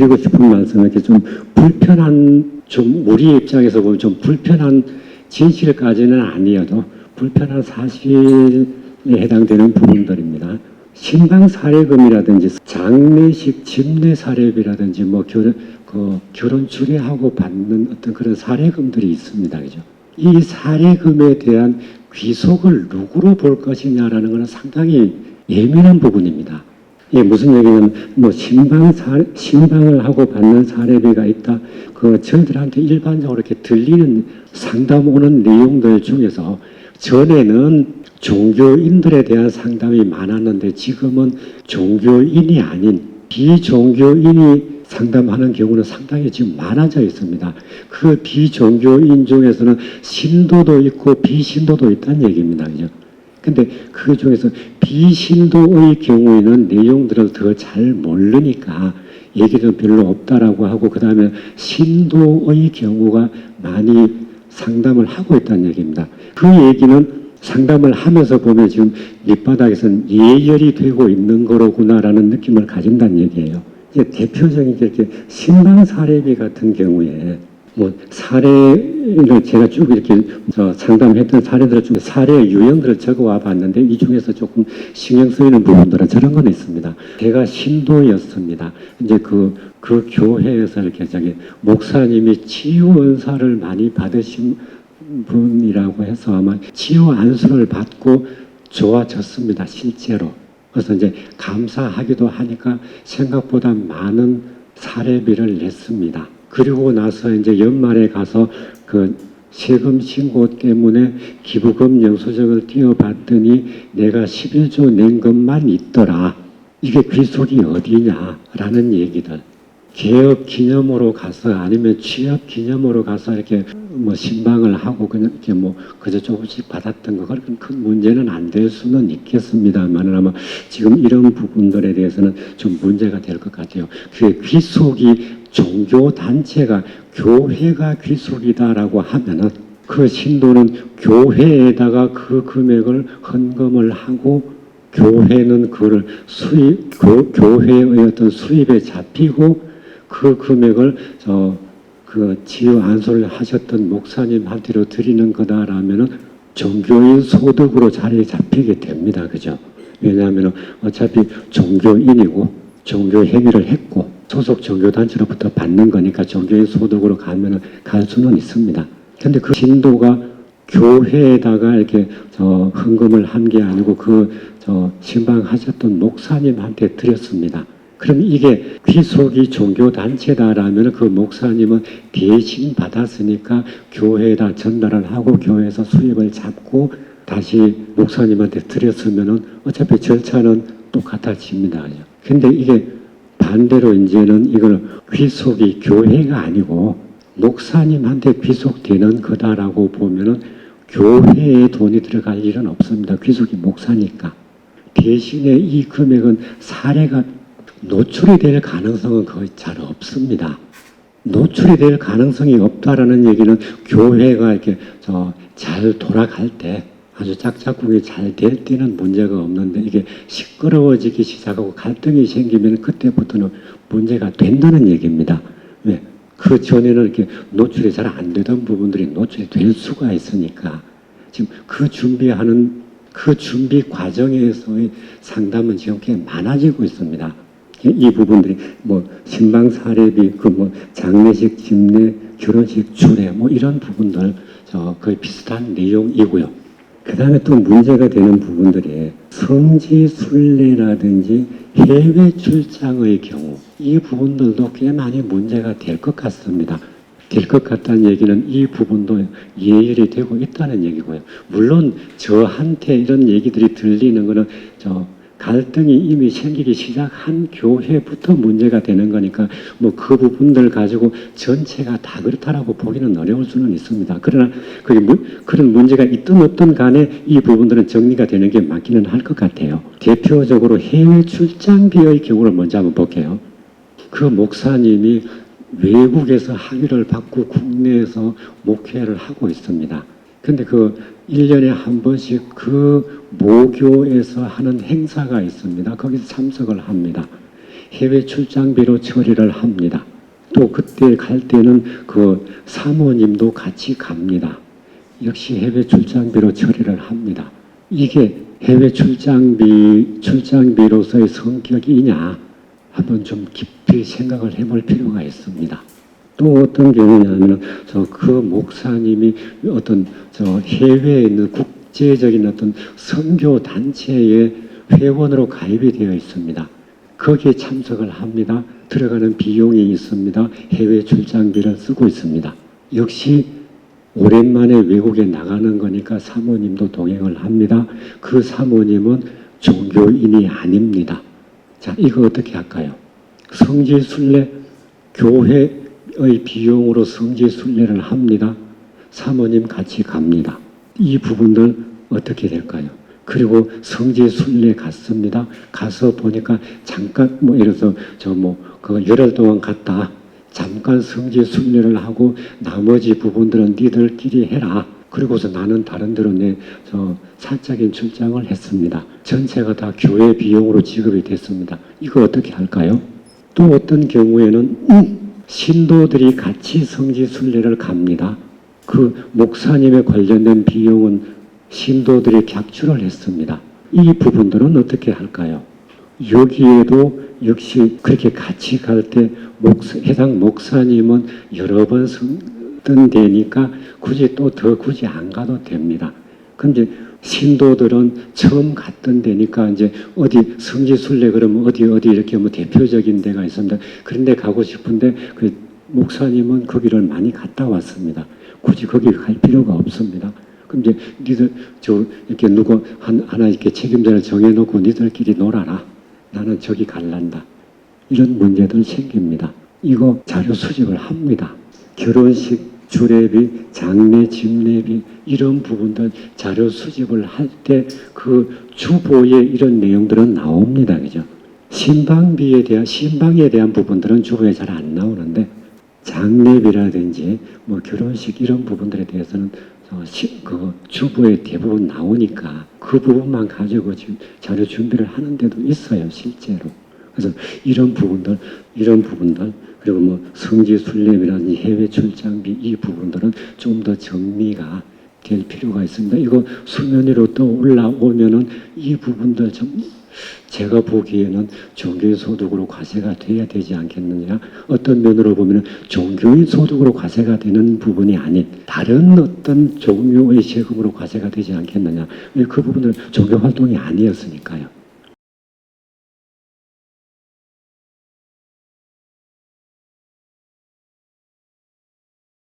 드리고 싶은 말씀은 이렇게 좀 불편한, 좀 우리 입장에서 보면 좀 불편한 진실까지는 아니어도 불편한 사실에 해당되는 부분들입니다. 신방 사례금이라든지 장례식 집례 사례비라든지 뭐 결혼 주례하고 받는 어떤 그런 사례금들이 있습니다. 그죠? 이 사례금에 대한 귀속을 누구로 볼 것이냐라는 것은 상당히 예민한 부분입니다. 이게 무슨 얘기냐면 뭐 신방을 하고 받는 사례비가 있다. 저희들한테 일반적으로 이렇게 들리는 상담 오는 내용들 중에서 전에는 종교인들에 대한 상담이 많았는데 지금은 종교인이 아닌 비종교인이 상담하는 경우는 상당히 지금 많아져 있습니다. 그 비종교인 중에서는 신도도 있고 비신도도 있다는 얘기입니다. 그죠? 근데 그 중에서 비신도의 경우에는 내용들을 더 잘 모르니까 얘기는 별로 없다라고 하고, 그 다음에 신도의 경우가 많이 상담을 하고 있다는 얘기입니다. 그 얘기는 상담을 하면서 보면 지금 밑바닥에서는 예열이 되고 있는 거로구나라는 느낌을 가진다는 얘기예요. 이제 대표적인 게 이렇게 신방 사례비 같은 경우에 뭐 사례를 제가 쭉 이렇게 상담했던 사례들 중에 사례 유형들을 적어와 봤는데 이 중에서 조금 신경 쓰이는 부분들은 저런 건 있습니다. 제가 신도였습니다. 이제 그 교회에서 이렇게 목사님이 치유 은사를 많이 받으신 분이라고 해서 아마 치유 안수를 받고 좋아졌습니다. 실제로. 그래서 이제 감사하기도 하니까 생각보다 많은 사례비를 냈습니다. 그리고 나서 이제 연말에 가서 그 세금 신고 때문에 기부금 영수증을 띄워봤더니 내가 11조 낸 것만 있더라. 이게 귀속이 어디냐라는 얘기들. 개업 기념으로 가서 아니면 취업 기념으로 가서 이렇게 뭐 신방을 하고 그냥 이렇게 뭐 그저 조금씩 받았던 거 그렇게 큰 문제는 안 될 수는 있겠습니다만 아마 지금 이런 부분들에 대해서는 좀 문제가 될 것 같아요. 그 귀속이 종교 단체가 교회가 귀속이다라고 하면은 그 신도는 교회에다가 그 금액을 헌금을 하고 교회는 그걸 교회의 어떤 수입에 잡히고 그 금액을 치유 안수를 하셨던 목사님한테로 드리는 거다라면은 종교인 소득으로 자리에 잡히게 됩니다. 그죠? 왜냐하면 어차피 종교인이고 종교 행위를 했고 소속 종교단체로부터 받는 거니까 종교인 소득으로 갈 수는 있습니다. 근데 그 신도가 교회에다가 이렇게 헌금을 한 게 아니고 신방하셨던 목사님한테 드렸습니다. 그럼 이게 귀속이 종교단체다라면 그 목사님은 대신 받았으니까 교회에다 전달을 하고 교회에서 수입을 잡고 다시 목사님한테 드렸으면은 어차피 절차는 똑같아집니다. 근데 이게 반대로 이제는 이걸 귀속이 교회가 아니고 목사님한테 귀속되는 거다라고 보면은 교회에 돈이 들어갈 일은 없습니다. 귀속이 목사니까. 대신에 이 금액은 사례가 노출이 될 가능성은 거의 잘 없습니다. 노출이 될 가능성이 없다라는 얘기는 교회가 이렇게 잘 돌아갈 때 아주 짝짝꿍이 잘 될 때는 문제가 없는데 이게 시끄러워지기 시작하고 갈등이 생기면 그때부터는 문제가 된다는 얘기입니다. 왜? 그 전에는 이렇게 노출이 잘 안 되던 부분들이 노출이 될 수가 있으니까 지금 그 준비 과정에서의 상담은 지금 꽤 많아지고 있습니다. 이 부분들이 뭐 신방 사례비, 장례식, 집례, 결혼식, 주례 이런 부분들 거의 비슷한 내용이고요. 그 다음에 또 문제가 되는 부분들이 성지 순례라든지 해외 출장의 경우 이 부분들도 꽤 많이 문제가 될 것 같습니다. 될 것 같다는 얘기는 이 부분도 예열이 되고 있다는 얘기고요. 물론 저한테 이런 얘기들이 들리는 거는 갈등이 이미 생기기 시작한 교회부터 문제가 되는 거니까 그 부분들 가지고 전체가 다 그렇다라고 보기는 어려울 수는 있습니다. 그러나 그런 문제가 있든 없든 간에 이 부분들은 정리가 되는 게 맞기는 할 것 같아요. 대표적으로 해외 출장비의 경우를 먼저 한번 볼게요. 그 목사님이 외국에서 학위를 받고 국내에서 목회를 하고 있습니다. 근데 1년에 한 번씩 그 모교에서 하는 행사가 있습니다. 거기서 참석을 합니다. 해외 출장비로 처리를 합니다. 또 그때 갈 때는 그 사모님도 같이 갑니다. 역시 해외 출장비로 처리를 합니다. 이게 해외 출장비로서의 성격이냐 한번 좀 깊이 생각을 해볼 필요가 있습니다. 또 어떤 경우냐면 그 목사님이 어떤 해외에 있는 국제적인 어떤 선교 단체의 회원으로 가입이 되어 있습니다. 거기에 참석을 합니다. 들어가는 비용이 있습니다. 해외 출장비를 쓰고 있습니다. 역시 오랜만에 외국에 나가는 거니까 사모님도 동행을 합니다. 그 사모님은 종교인이 아닙니다. 자, 이거 어떻게 할까요? 성지순례, 교회의 비용으로 성지순례를 합니다. 사모님 같이 갑니다. 이 부분들 어떻게 될까요? 그리고 성지순례 갔습니다. 가서 보니까 잠깐 이래서 그 열흘 동안 갔다. 잠깐 성지순례를 하고 나머지 부분들은 니들끼리 해라. 그리고서 나는 다른 데로 사적인 출장을 했습니다. 전체가 다 교회 비용으로 지급이 됐습니다. 이거 어떻게 할까요? 또 어떤 경우에는 신도들이 같이 성지순례를 갑니다. 그 목사님에 관련된 비용은 신도들이 객출을 했습니다. 이 부분들은 어떻게 할까요? 여기에도 역시 그렇게 같이 갈 때 해당 목사님은 여러 번 쓰던 데니까 굳이 안 가도 됩니다. 근데 신도들은 처음 갔던 데니까 이제 어디 성지순례 그러면 어디 이렇게 대표적인 데가 있습니다. 그런데 가고 싶은데 그 목사님은 거기를 많이 갔다 왔습니다. 굳이 거기 갈 필요가 없습니다. 그럼 이제 니들 이렇게 누구 하나 이렇게 책임자를 정해놓고 니들끼리 놀아라. 나는 저기 갈란다. 이런 문제들 생깁니다. 이거 자료 수집을 합니다. 결혼식, 주례비, 장례, 집례비 이런 부분들 자료 수집을 할 때 그 주보에 이런 내용들은 나옵니다. 그죠? 신방에 대한 부분들은 주보에 잘 안 나오는데 장례비라든지 결혼식 이런 부분들에 대해서는 그 주보에 대부분 나오니까 그 부분만 가지고 지금 자료 준비를 하는 데도 있어요, 실제로. 그래서 이런 부분들 그리고 성지순례비라든지 해외 출장비 이 부분들은 좀 더 정리가 될 필요가 있습니다. 이거 수면 위로 또 올라오면은 이 부분들 좀 제가 보기에는 종교인 소득으로 과세가 돼야 되지 않겠느냐. 어떤 면으로 보면 종교인 소득으로 과세가 되는 부분이 아닌 다른 어떤 종류의 세금으로 과세가 되지 않겠느냐. 그 부분은 종교 활동이 아니었으니까요.